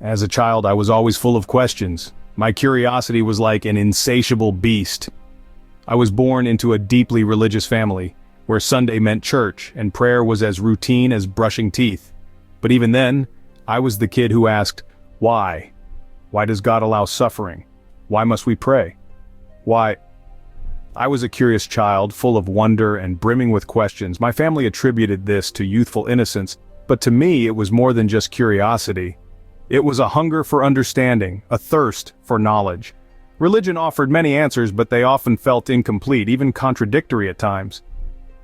As a child, I was always full of questions. My curiosity was like an insatiable beast. I was born into a deeply religious family, where Sunday meant church and prayer was as routine as brushing teeth. But even then, I was the kid who asked, why? Why does God allow suffering? Why must we pray? Why? I was a curious child, full of wonder and brimming with questions. My family attributed this to youthful innocence, but to me it was more than just curiosity. It was a hunger for understanding, a thirst for knowledge. Religion offered many answers, but they often felt incomplete, even contradictory at times.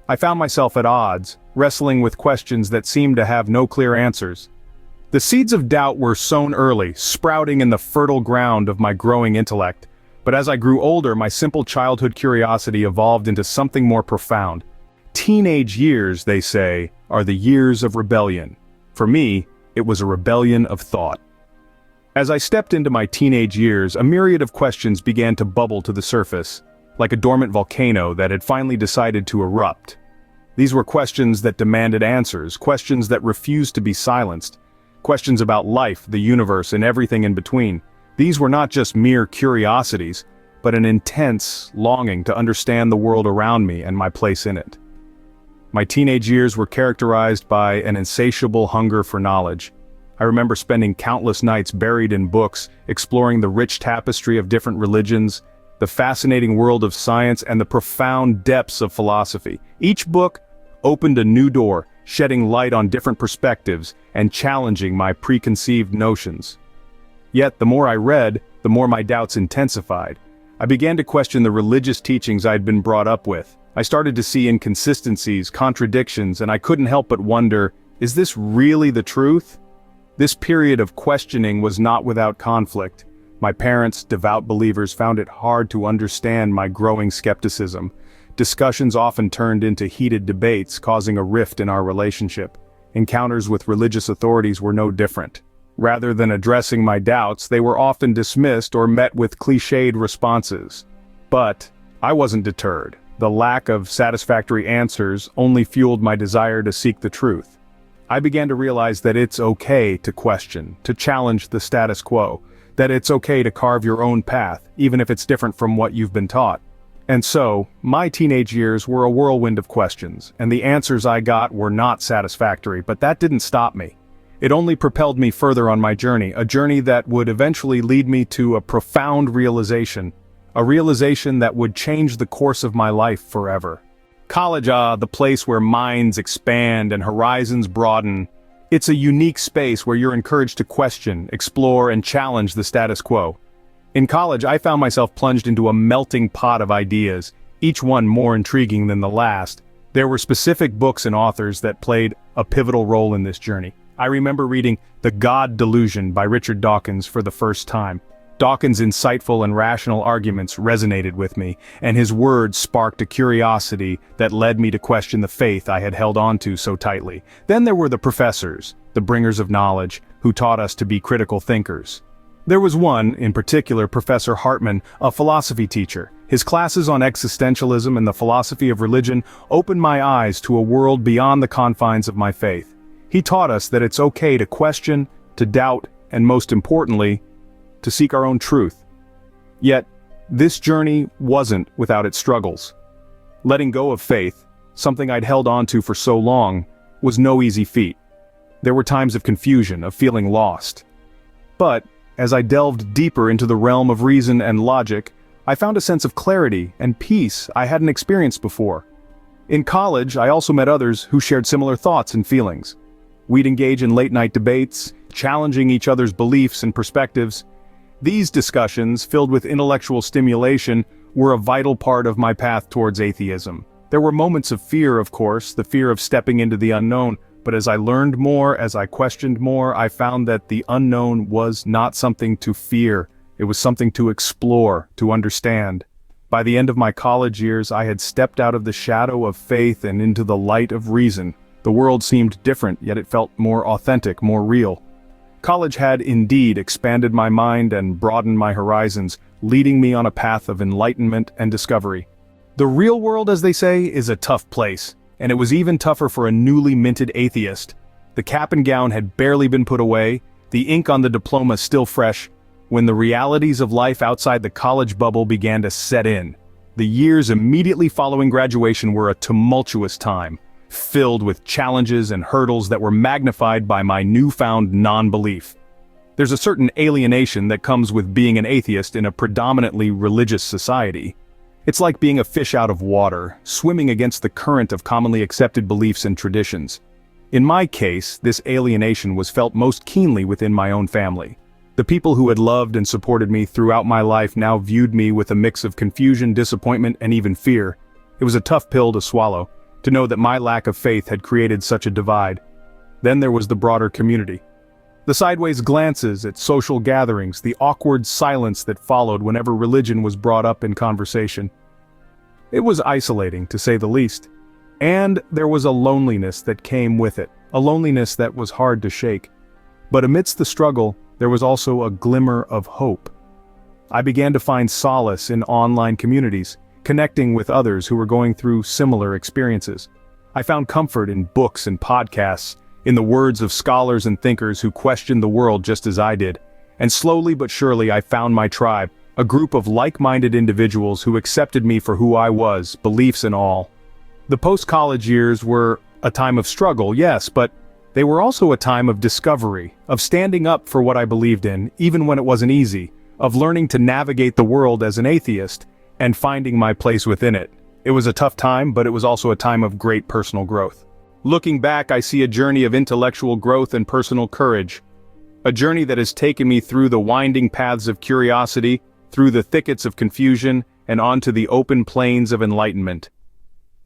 I found myself at odds, wrestling with questions that seemed to have no clear answers. The seeds of doubt were sown early, sprouting in the fertile ground of my growing intellect. But as I grew older, my simple childhood curiosity evolved into something more profound. Teenage years, they say, are the years of rebellion. For me, it was a rebellion of thought. As I stepped into my teenage years, a myriad of questions began to bubble to the surface, like a dormant volcano that had finally decided to erupt. These were questions that demanded answers, questions that refused to be silenced, questions about life, the universe, and everything in between. These were not just mere curiosities, but an intense longing to understand the world around me and my place in it. My teenage years were characterized by an insatiable hunger for knowledge. I remember spending countless nights buried in books, exploring the rich tapestry of different religions, the fascinating world of science, and the profound depths of philosophy. Each book opened a new door, shedding light on different perspectives and challenging my preconceived notions. Yet, the more I read, the more my doubts intensified. I began to question the religious teachings I'd been brought up with. I started to see inconsistencies, contradictions, and I couldn't help but wonder, is this really the truth? This period of questioning was not without conflict. My parents, devout believers, found it hard to understand my growing skepticism. Discussions often turned into heated debates, causing a rift in our relationship. Encounters with religious authorities were no different. Rather than addressing my doubts, they were often dismissed or met with cliched responses. But I wasn't deterred. The lack of satisfactory answers only fueled my desire to seek the truth. I began to realize that it's okay to question, to challenge the status quo, that it's okay to carve your own path, even if it's different from what you've been taught. And so, my teenage years were a whirlwind of questions, and the answers I got were not satisfactory, but that didn't stop me. It only propelled me further on my journey, a journey that would eventually lead me to a profound realization, a realization that would change the course of my life forever. College, the place where minds expand and horizons broaden. It's a unique space where you're encouraged to question, explore, and challenge the status quo. In college, I found myself plunged into a melting pot of ideas, each one more intriguing than the last. There were specific books and authors that played a pivotal role in this journey. I remember reading The God Delusion by Richard Dawkins for the first time. Dawkins' insightful and rational arguments resonated with me, and his words sparked a curiosity that led me to question the faith I had held onto so tightly. Then there were the professors, the bringers of knowledge, who taught us to be critical thinkers. There was one, in particular, Professor Hartman, a philosophy teacher. His classes on existentialism and the philosophy of religion opened my eyes to a world beyond the confines of my faith. He taught us that it's okay to question, to doubt, and most importantly, to seek our own truth. Yet, this journey wasn't without its struggles. Letting go of faith, something I'd held onto for so long, was no easy feat. There were times of confusion, of feeling lost. But, as I delved deeper into the realm of reason and logic, I found a sense of clarity and peace I hadn't experienced before. In college, I also met others who shared similar thoughts and feelings. We'd engage in late-night debates, challenging each other's beliefs and perspectives. These discussions, filled with intellectual stimulation, were a vital part of my path towards atheism. There were moments of fear, of course, the fear of stepping into the unknown, but as I learned more, as I questioned more, I found that the unknown was not something to fear. It was something to explore, to understand. By the end of my college years, I had stepped out of the shadow of faith and into the light of reason. The world seemed different, yet it felt more authentic, more real. College had indeed expanded my mind and broadened my horizons, leading me on a path of enlightenment and discovery. The real world, as they say, is a tough place, and it was even tougher for a newly minted atheist. The cap and gown had barely been put away, the ink on the diploma still fresh, when the realities of life outside the college bubble began to set in. The years immediately following graduation were a tumultuous time, filled with challenges and hurdles that were magnified by my newfound non-belief. There's a certain alienation that comes with being an atheist in a predominantly religious society. It's like being a fish out of water, swimming against the current of commonly accepted beliefs and traditions. In my case, this alienation was felt most keenly within my own family. The people who had loved and supported me throughout my life now viewed me with a mix of confusion, disappointment, and even fear. It was a tough pill to swallow, to know that my lack of faith had created such a divide. Then there was the broader community. The sideways glances at social gatherings, the awkward silence that followed whenever religion was brought up in conversation. It was isolating, to say the least. And there was a loneliness that came with it, a loneliness that was hard to shake. But amidst the struggle, there was also a glimmer of hope. I began to find solace in online communities, connecting with others who were going through similar experiences. I found comfort in books and podcasts, in the words of scholars and thinkers who questioned the world just as I did. And slowly but surely I found my tribe, a group of like-minded individuals who accepted me for who I was, beliefs and all. The post-college years were a time of struggle, yes, but they were also a time of discovery, of standing up for what I believed in, even when it wasn't easy, of learning to navigate the world as an atheist, and finding my place within it. It was a tough time, but it was also a time of great personal growth. Looking back, I see a journey of intellectual growth and personal courage. A journey that has taken me through the winding paths of curiosity, through the thickets of confusion, and onto the open plains of enlightenment.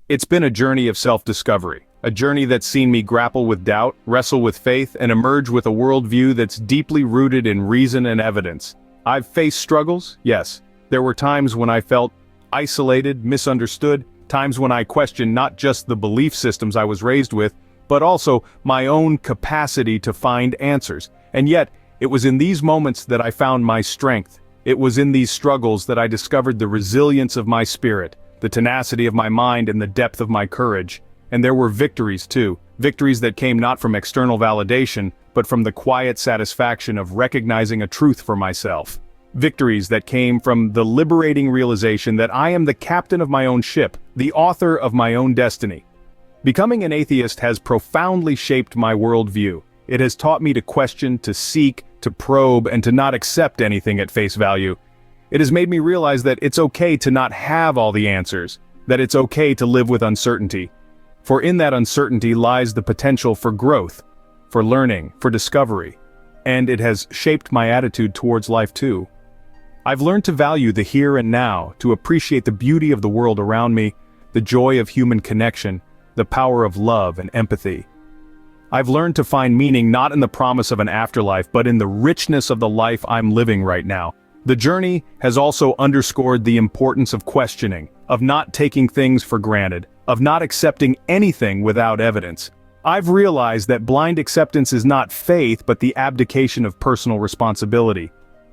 It's been a journey of self-discovery. A journey that's seen me grapple with doubt, wrestle with faith, and emerge with a worldview that's deeply rooted in reason and evidence. I've faced struggles, yes. There were times when I felt isolated, misunderstood, times when I questioned not just the belief systems I was raised with, but also my own capacity to find answers. And yet, it was in these moments that I found my strength. It was in these struggles that I discovered the resilience of my spirit, the tenacity of my mind, and the depth of my courage. And there were victories too, victories that came not from external validation, but from the quiet satisfaction of recognizing a truth for myself. Victories that came from the liberating realization that I am the captain of my own ship, the author of my own destiny. Becoming an atheist has profoundly shaped my worldview. It has taught me to question, to seek, to probe, and to not accept anything at face value. It has made me realize that it's okay to not have all the answers, that it's okay to live with uncertainty. For in that uncertainty lies the potential for growth, for learning, for discovery. And it has shaped my attitude towards life too. I've learned to value the here and now, to appreciate the beauty of the world around me, the joy of human connection, the power of love and empathy. I've learned to find meaning not in the promise of an afterlife, but in the richness of the life I'm living right now. The journey has also underscored the importance of questioning, of not taking things for granted, of not accepting anything without evidence. I've realized that blind acceptance is not faith, but the abdication of personal responsibility.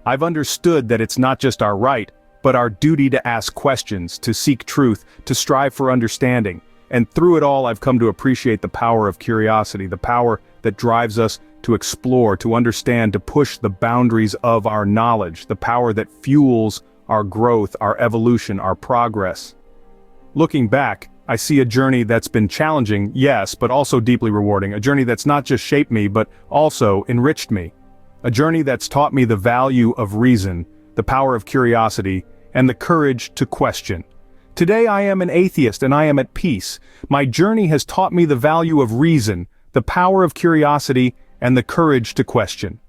I've understood that it's not just our right, but our duty to ask questions, to seek truth, to strive for understanding. And through it all, I've come to appreciate the power of curiosity, the power that drives us to explore, to understand, to push the boundaries of our knowledge, the power that fuels our growth, our evolution, our progress. Looking back, I see a journey that's been challenging, yes, but also deeply rewarding, a journey that's not just shaped me, but also enriched me. A journey that's taught me the value of reason, the power of curiosity, and the courage to question. Today I am an atheist and I am at peace. My journey has taught me the value of reason, the power of curiosity, and the courage to question.